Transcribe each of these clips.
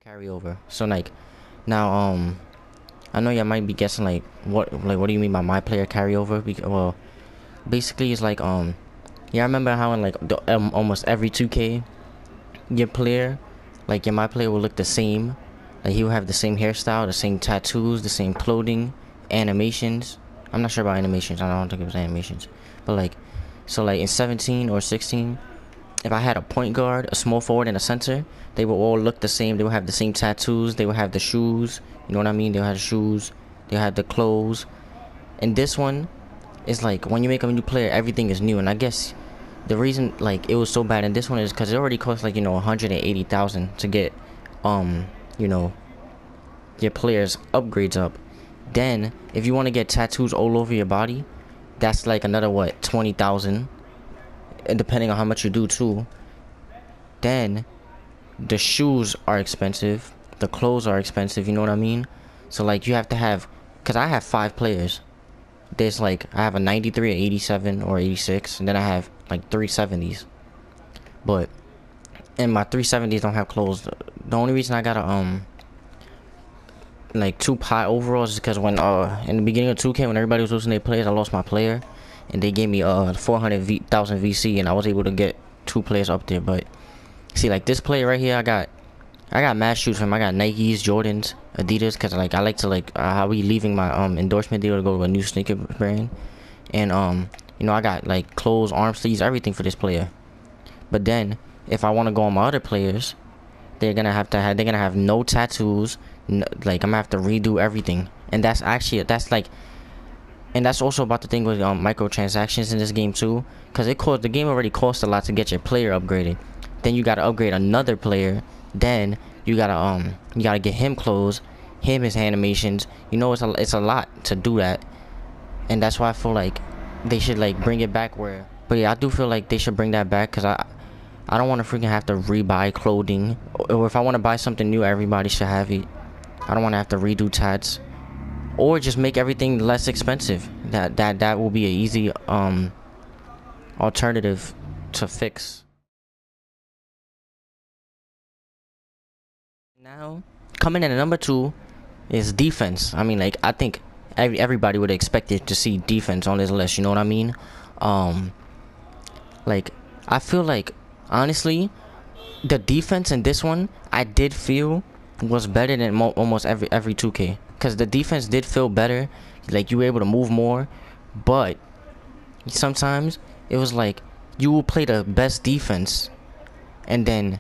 carryover. So like now I know y'all might be guessing like what do you mean by my player carryover? Well, basically it's like yeah, I remember how in like almost every 2K your player, like your my player will look the same. Like he will have the same hairstyle, the same tattoos, the same clothing, animations. I'm not sure about animations. I don't think it was animations. But like so like in 17 or 16, if I had a point guard, a small forward, and a center, they will all look the same. They will have the same tattoos. They will have the shoes. You know what I mean? They'll have the shoes. They'll have the clothes. And this one is like when you make a new player, everything is new. And I guess the reason like it was so bad in this one is because it already cost like 180,000 to get you know your players upgrades up. Then if you want to get tattoos all over your body, that's like another what 20,000. And depending on how much you do too. Then the shoes are expensive, the clothes are expensive, you know what I mean? So like you have to have, because I have 5 players. There's like I have a 93, an 87 or 86, and then I have like 370s. But and my 370s don't have clothes. The only reason I got a like 2 pie overalls is because when in the beginning of 2K when everybody was losing their players, I lost my player. And they gave me 400,000 VC, and I was able to get 2 players up there. But see, like this player right here, I got mad shoes from him. I got Nikes, Jordans, Adidas, cause like I like to like how we leaving my endorsement deal to go to a new sneaker brand, and I got like clothes, arm sleeves, everything for this player. But then if I want to go on my other players, they're gonna have no tattoos. Like I'm gonna have to redo everything, and that's like. And that's also about the thing with microtransactions in this game too, because the game already costs a lot to get your player upgraded. Then you gotta upgrade another player. Then you gotta get him clothes, his animations. It's a lot to do that, and that's why I feel like they should like bring it back where. But yeah, I do feel like they should bring that back because I don't want to freaking have to rebuy clothing, or if I want to buy something new, everybody should have it. I don't want to have to redo tats. Or just make everything less expensive. That will be an easy alternative to fix. Now, coming in at number 2 is defense. I mean, like I think everybody would expect it to see defense on this list. You know what I mean? Like I feel like honestly, the defense in this one I did feel was better than almost every 2K. Because the defense did feel better, like you were able to move more, but sometimes it was like you will play the best defense and then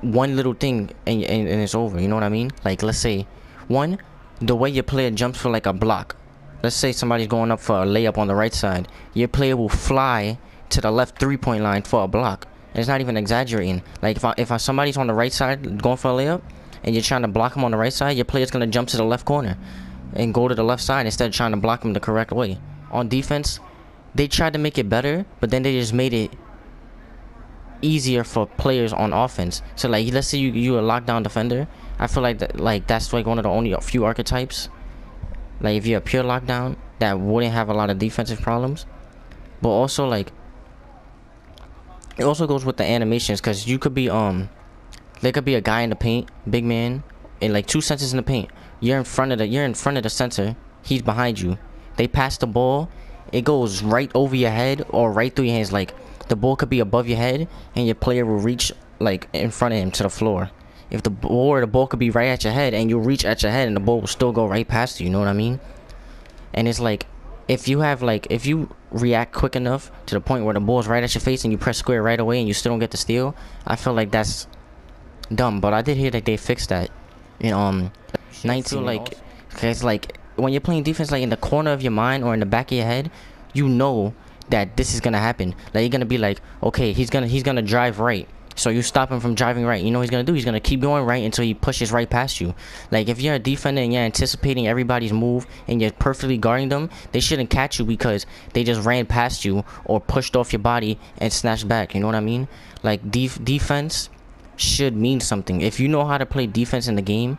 one little thing and it's over, you know what I mean? Like let's say the way your player jumps for like a block. Let's say somebody's going up for a layup on the right side, your player will fly to the left 3-point line for a block. And it's not even exaggerating. Like if somebody's on the right side going for a layup and you're trying to block him on the right side, your player's gonna jump to the left corner and go to the left side instead of trying to block him the correct way. On defense, they tried to make it better, but then they just made it easier for players on offense. So like let's say you a lockdown defender. I feel like that's like one of the only few archetypes. Like if you're a pure lockdown, that wouldn't have a lot of defensive problems. But also like it also goes with the animations, because you could be there could be a guy in the paint, big man, and like 2 centers in the paint. You're in front of the center. He's behind you. They pass the ball. It goes right over your head or right through your hands. Like the ball could be above your head, and your player will reach like in front of him to the floor. If the ball could be right at your head, and you'll reach at your head, and the ball will still go right past you. You know what I mean? And it's like if you react quick enough to the point where the ball's right at your face, and you press square right away, and you still don't get the steal, I feel like that's dumb. But I did hear that they fixed that in 19. Like cause like when you're playing defense, like in the corner of your mind or in the back of your head, you know that this is gonna happen. Like you're gonna be like, okay, he's gonna drive right, so you stop him from driving right. You know what he's gonna do? He's gonna keep going right until he pushes right past you. Like if you're a defender and you're anticipating everybody's move and you're perfectly guarding them, they shouldn't catch you because they just ran past you or pushed off your body and snatched back. You know what I mean? Like defense should mean something. If you know how to play defense in the game,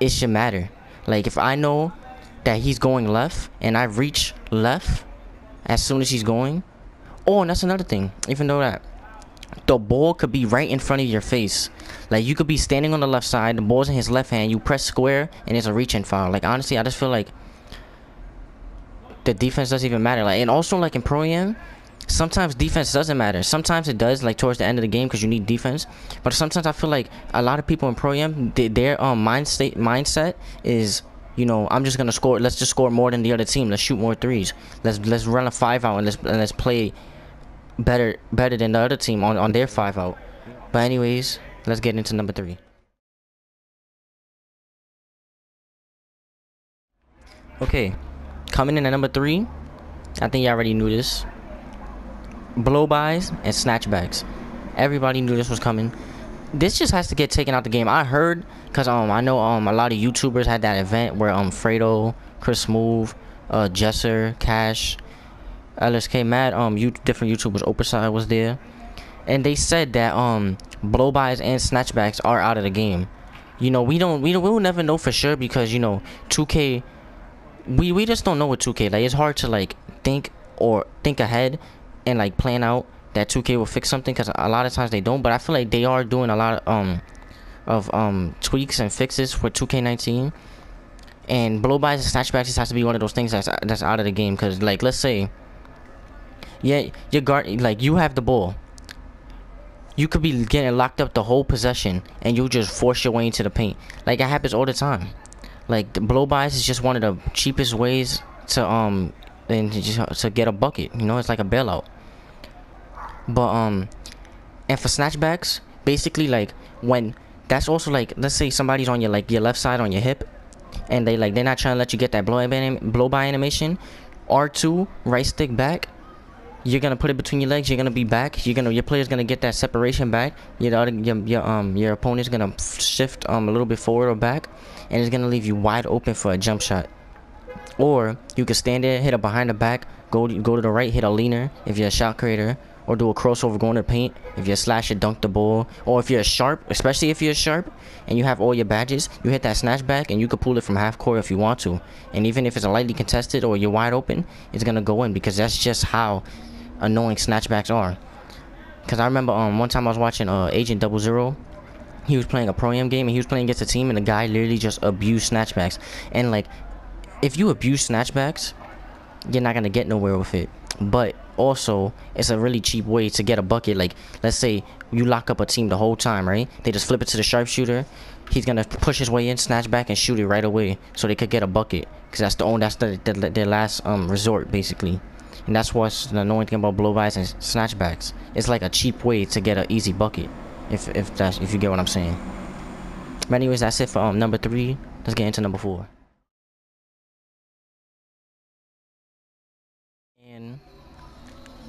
it should matter. Like if I know that he's going left and I reach left as soon as he's going. Oh, and that's another thing. Even though that the ball could be right in front of your face. Like, you could be standing on the left side, the ball's in his left hand, you press square, and it's a reach-in foul. Like, honestly, I just feel like the defense doesn't even matter. Like, and also, like, in Pro Am, sometimes defense doesn't matter. Sometimes it does, like, towards the end of the game, because you need defense. But sometimes I feel like a lot of people in Pro Am, their mindset is, you know, I'm just gonna score. Let's just score more than the other team. Let's shoot more threes. Let's run a 5-out and let's play better than the other team on their 5-out. But anyways, let's get into number 3. Okay, coming in at number 3, I think you already knew this. Blow-bys and Snatch Bags. Everybody knew this was coming. This just has to get taken out the game. I heard, cause I know a lot of YouTubers had that event where Fredo, Chris Smooth, Jesser, Cash, LSK, mad different YouTubers, Operside was there, and they said that blow-bys and snatchbacks are out of the game. You know, we'll never know for sure, because, you know, 2K, we just don't know with 2K. Like, it's hard to like think ahead and like plan out that 2K will fix something, because a lot of times they don't. But I feel like they are doing a lot of tweaks and fixes for 2K19. And blow-bys and snatchbacks just has to be one of those things that's out of the game. Because, like, let's say, yeah, your guard, like, you have the ball, you could be getting locked up the whole possession, and you just force your way into the paint. Like, it happens all the time. Like, the blow-bys is just one of the cheapest ways to to get a bucket. You know, it's like a bailout. But and for snatchbacks, basically, like, when that's also, like, let's say somebody's on your, like, your left side on your hip, and they're not trying to let you get that blow-by animation. R2, right stick back, you're gonna put it between your legs, you're gonna be back, your player's gonna get that separation back, your opponent's gonna shift a little bit forward or back, and it's gonna leave you wide open for a jump shot. Or you can stand there, hit a behind the back, go to the right, hit a leaner if you're a shot creator, or do a crossover going to the paint if you're a slasher, dunk the ball. Or if you're a sharp, especially if you're a sharp and you have all your badges, you hit that snatch back and you can pull it from half court if you want to. And even if it's a lightly contested or you're wide open, it's gonna go in, because that's just how annoying snatchbacks are. Because I remember one time I was watching Agent 00. He was playing a Pro Am game, and he was playing against a team, and the guy literally just abused snatchbacks. And, like, if you abuse snatchbacks, you're not gonna get nowhere with it. But also, it's a really cheap way to get a bucket. Like, let's say you lock up a team the whole time, right? They just flip it to the sharpshooter. He's gonna push his way in, snatch back, and shoot it right away, so they could get a bucket. Because that's their last resort, basically. And that's what's the annoying thing about blow-bys and snatchbacks. It's like a cheap way to get an easy bucket, if you get what I'm saying. But anyways, that's it for number 3. Let's get into number 4. And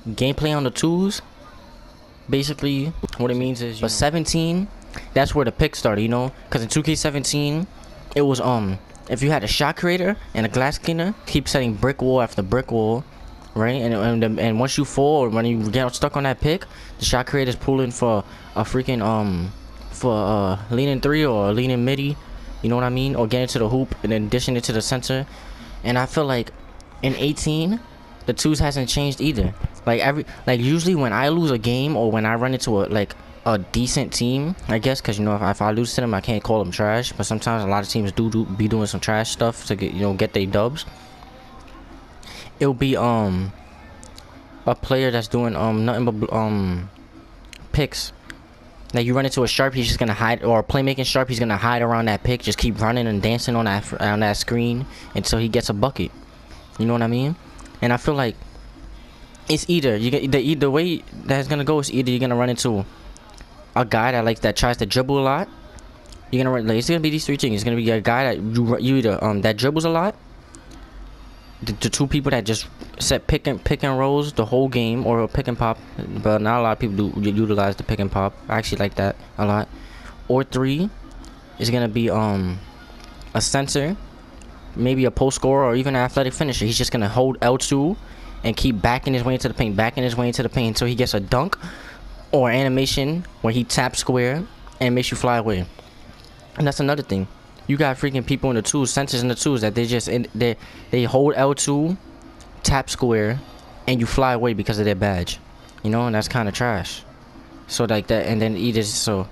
gameplay on the 2s, basically what it means is, but 17, that's where the pick started, you know, because in 2K17 it was if you had a shot creator and a glass cleaner, keep setting brick wall after brick wall, right? And once you fall, or when you get stuck on that pick, the shot creator is pulling for a freaking for leaning 3 or leaning midi, you know what I mean, or getting to the hoop and then dishing it to the center. And I feel like in 18 the 2s hasn't changed either. Like usually when I lose a game, or when I run into a decent team, I guess, because, you know, if I lose to them, I can't call them trash, but sometimes a lot of teams be doing some trash stuff to get their dubs. It'll be a player that's doing nothing but picks. Like, you run into a sharp, he's just gonna hide, or a playmaking sharp, he's gonna hide around that pick, just keep running and dancing on that screen until he gets a bucket. You know what I mean? And I feel like it's either the way that's gonna go is either you're gonna run into a guy that tries to dribble a lot. You're gonna it's gonna be these 3 things. It's gonna be a guy that you either that dribbles a lot, the 2 people that just set pick and rolls the whole game, or a pick and pop, but not a lot of people do utilize the pick and pop. I actually like that a lot. Or 3 is gonna be a censor, maybe a post scorer, or even an athletic finisher. He's just gonna hold L2 and keep backing his way into the paint, until he gets a dunk or animation where he taps square and makes you fly away. And that's another thing. You got freaking people in the 2s, sensors in the 2s, that they hold L2, tap square, and you fly away because of their badge. You know, and that's kind of trash. So like that, and then either so.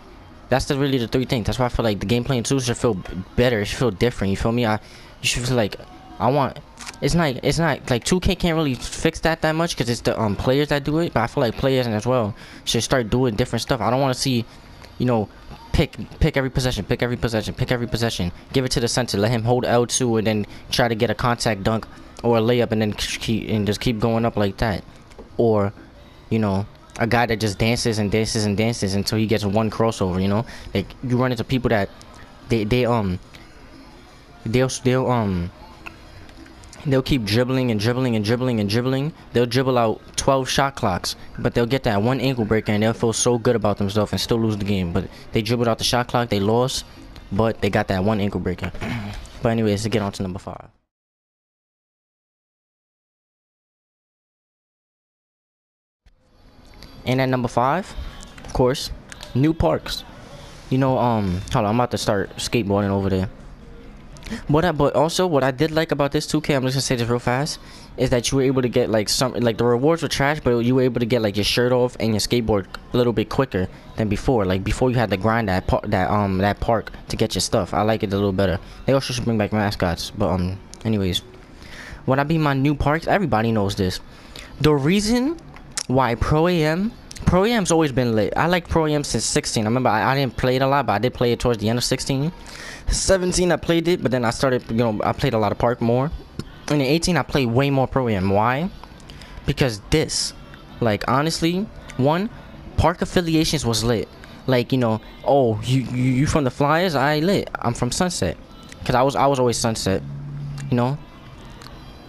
That's really the three things. That's why I feel like the gameplay in 2 should feel better. It should feel different. You feel me? You should feel like I want. It's not like 2K can't really fix that much because it's the players that do it. But I feel like players and as well should start doing different stuff. I don't want to see, you know, pick every possession, pick every possession, give it to the center, let him hold L2 and then try to get a contact dunk or a layup and then just keep going up like that, or, you know, a guy that just dances and dances and dances until he gets one crossover. You know, like you run into people that they'll keep dribbling and dribbling and dribbling and dribbling. They'll dribble out 12 shot clocks, but they'll get that one ankle breaker and they'll feel so good about themselves and still lose the game. But they dribbled out the shot clock, they lost, but they got that one ankle breaker. But anyways, to get on to number 5. And at number 5, of course, new parks. You know, hold on, I'm about to start skateboarding over there. But also what I did like about this 2K, I'm just gonna say this real fast, is that you were able to get like the rewards were trash, but you were able to get like your shirt off and your skateboard a little bit quicker than before. Like before you had to grind that park to get your stuff. I like it a little better. They also should bring back mascots. But anyways, when I be my new parks, everybody knows this. The reason why Pro-Am's always been lit. I like Pro-Am since 16. I remember I didn't play it a lot, but I did play it towards the end of 16. 17 I played it, but then I started, you know, I played a lot of Park more. And in 18 I played way more Pro-Am. Why? Because this, like, honestly, one, Park affiliations was lit. Like, you know, oh, you from the Flyers? I lit. I'm from Sunset. Cause I was always Sunset. You know,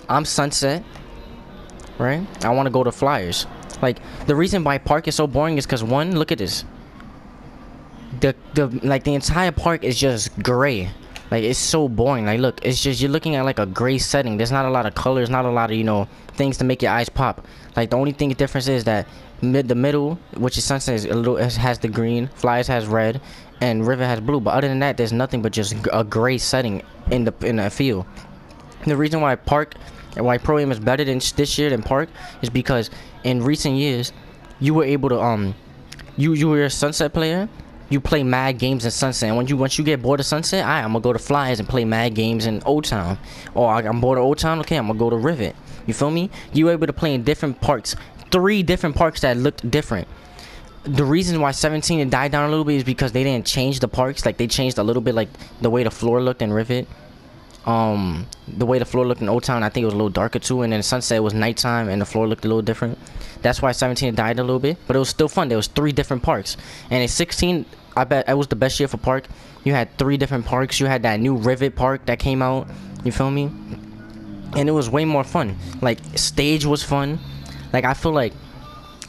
I'm Sunset, right? I want to go to Flyers. Like, the reason why Park is so boring is because, one, look at this. The entire park is just gray. Like, it's so boring. Like, look, it's just, you're looking at like a gray setting. There's not a lot of colors, not a lot of, you know, things to make your eyes pop. Like, the only difference is that the middle, which is Sunset, is has the green, Flyers has red, and River has blue. But other than that, there's nothing but just a gray setting in the field. The reason why Pro-Am is better than this year than Park is because in recent years you were able to you were a Sunset player, you play mad games in Sunset, and once you get bored of Sunset, I'm gonna go to Flyers and play mad games in Old Town. Or I'm bored of Old Town, okay, I'm gonna go to Rivet. You feel me? You were able to play in different parks, 3 different parks that looked different. The reason why 17 had died down a little bit is because they didn't change the parks. Like, they changed a little bit, like the way the floor looked in Rivet. The way the floor looked in Old Town, I think it was a little darker too, and then Sunset was nighttime and the floor looked a little different. That's why 17 died a little bit, but it was still fun. There was 3 different parks, and in 16, I bet it was the best year for Park. You had 3 different parks. You had that new Rivet Park that came out, you feel me? And it was way more fun. Like, stage was fun. Like, I feel like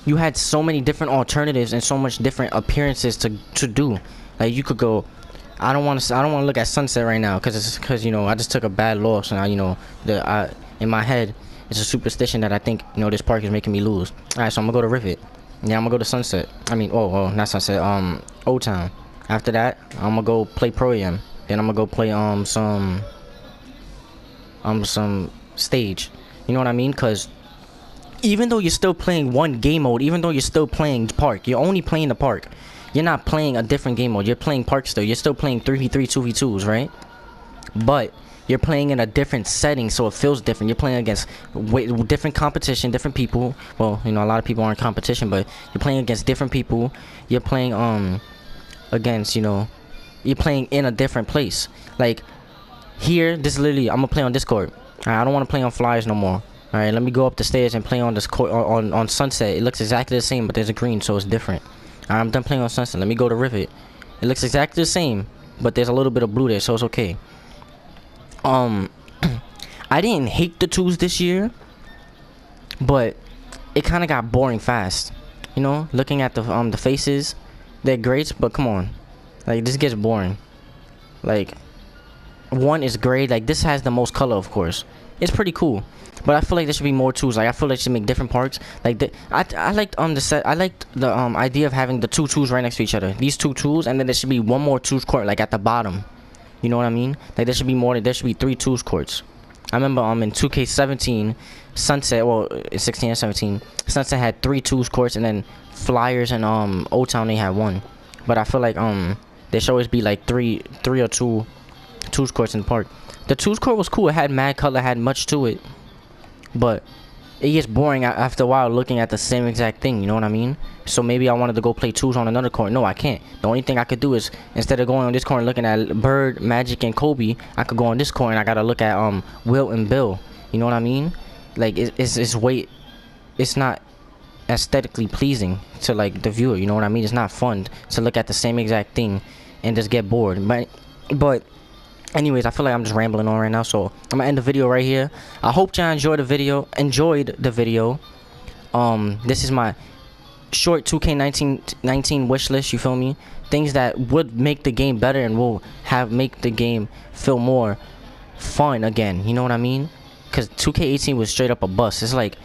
you had so many different alternatives and so much different appearances to do. Like, you could go, I don't want to look at Sunset right now because you know, I just took a bad loss, and you know, in my head it's a superstition that I think, you know, this park is making me lose. All right, so I'm gonna go to Rivet. Yeah, I'm gonna go to Sunset. I mean, not Sunset. Old Town. After that, I'm gonna go play Pro-Am. Then I'm gonna go play some stage. You know what I mean? Cause even though you're still playing one game mode, even though you're still playing Park, you're only playing the Park. You're not playing a different game mode. You're playing Park still. You're still playing 3v3, 2v2s, right? But you're playing in a different setting, so it feels different. You're playing against different competition, different people. Well, you know, a lot of people aren't competition, but you're playing against different people. You're playing against, you know, you're playing in a different place. Like, here, this is literally, I'm gonna play on Discord. Alright, I don't want to play on Flyers no more. Alright, let me go up the stairs and play on this court on Sunset. It looks exactly the same, but there's a green, so it's different. I'm done playing on Sunset. Let me go to Rivet. It looks exactly the same, but there's a little bit of blue there, so it's okay. I didn't hate the 2s this year, but it kind of got boring fast. You know, looking at the faces, they're great, but come on, like, this gets boring. Like, 1 is gray. Like, this has the most color, of course. It's pretty cool. But I feel like there should be more 2s. Like, I feel like they should make different parks. Like, I liked the idea of having the 2 2s right next to each other. These 2 2s, and then there should be one more 2s court, like, at the bottom. You know what I mean? Like, there should be 3 2s courts. I remember in 2K17, Sunset, well, 16 and 17, Sunset had 3 twos courts, and then Flyers and Old Town they had 1. But I feel like there should always be like three or two twos courts in the park. The twos court was cool. It had mad color, had much to it, but it gets boring after a while looking at the same exact thing, you know what I mean? So maybe I wanted to go play twos on another court. No, I can't. The only thing I could do is, instead of going on this court and looking at Bird, Magic, and Kobe, I could go on this court and I gotta look at Wilt and Bill. You know what I mean? Like it's not aesthetically pleasing to like the viewer, you know what I mean? It's not fun to look at the same exact thing and just get bored. But anyways, I feel like I'm just rambling on right now, so I'm gonna end the video right here. I hope y'all enjoyed the video. This is my short 2K19 wish list, you feel me? Things that would make the game better and will make the game feel more fun again, you know what I mean? Because 2K18 was straight up a bust. It's like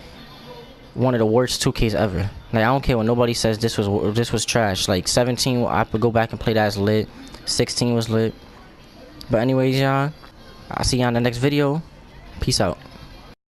one of the worst 2Ks ever. Like, I don't care when nobody says this was trash. Like 17, I could go back and play that as lit. 16 was lit. But anyways, y'all, I'll see y'all in the next video. Peace out.